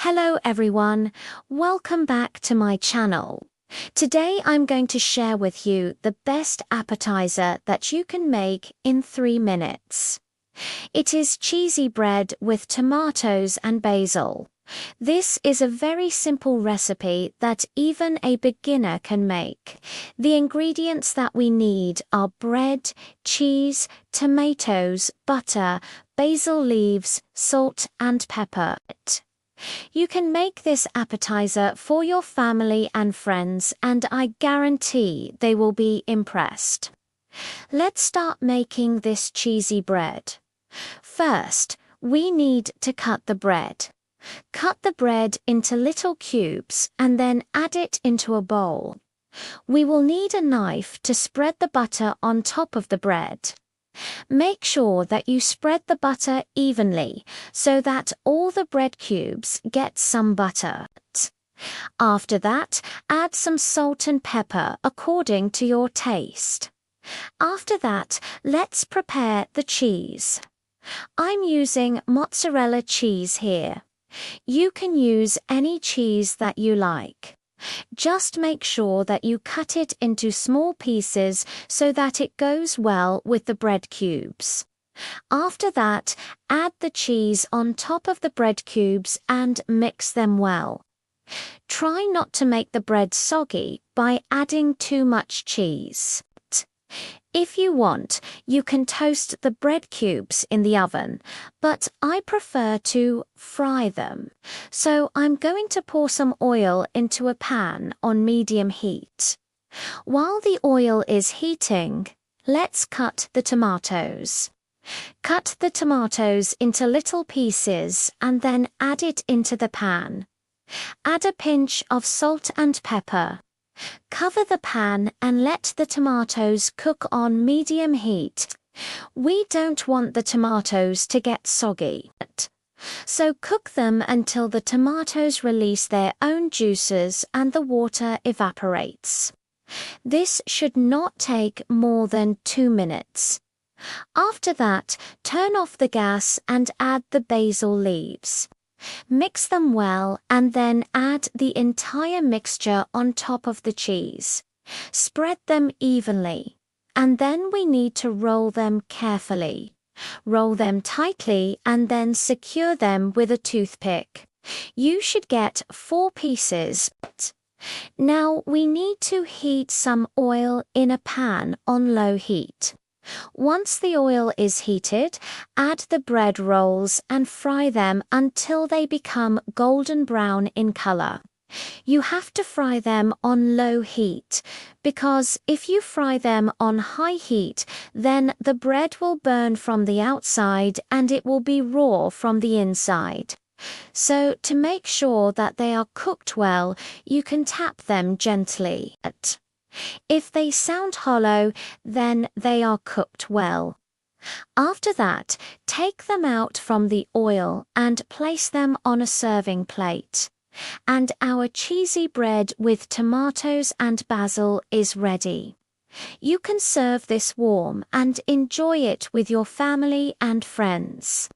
Hello everyone, welcome back to my channel. Today I'm going to share with you the best appetizer that you can make in 3 minutes. It is cheesy bread with tomatoes and basil. This is a very simple recipe that even a beginner can make. The ingredients that we need are bread, cheese, tomatoes, butter, basil leaves, salt and pepper. You can make this appetizer for your family and friends, and I guarantee they will be impressed. Let's start making this cheesy bread. First, we need to cut the bread. Cut the bread into little cubes and then add it into a bowl. We will need a knife to spread the butter on top of the bread. Make sure that you spread the butter evenly so that all the bread cubes get some butter. After that, add some salt and pepper according to your taste. After that, let's prepare the cheese. I'm using mozzarella cheese here. You can use any cheese that you like. Just make sure that you cut it into small pieces so that it goes well with the bread cubes. After that, add the cheese on top of the bread cubes and mix them well. Try not to make the bread soggy by adding too much cheese. If you want, you can toast the bread cubes in the oven, but I prefer to fry them. So I'm going to pour some oil into a pan on medium heat. While the oil is heating, let's cut the tomatoes. Cut the tomatoes into little pieces and then add it into the pan. Add a pinch of salt and pepper. Cover the pan and let the tomatoes cook on medium heat. We don't want the tomatoes to get soggy, so cook them until the tomatoes release their own juices and the water evaporates. This should not take more than 2 minutes. After that, turn off the gas and add the basil leaves. Mix them well and then add the entire mixture on top of the cheese. Spread them evenly, and then we need to roll them carefully. Roll them tightly and then secure them with a toothpick. You should get 4 pieces. Now we need to heat some oil in a pan on low heat. Once the oil is heated, add the bread rolls and fry them until they become golden brown in color. You have to fry them on low heat, because if you fry them on high heat, then the bread will burn from the outside and it will be raw from the inside. So to make sure that they are cooked well, you can tap them gently. If they sound hollow, then they are cooked well. After that, take them out from the oil and place them on a serving plate. And our cheesy bread with tomatoes and basil is ready. You can serve this warm and enjoy it with your family and friends.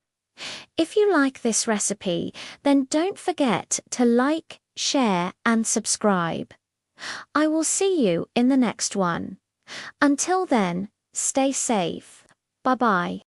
If you like this recipe, then don't forget to like, share, and subscribe. I will see you in the next one. Until then, stay safe. Bye-bye.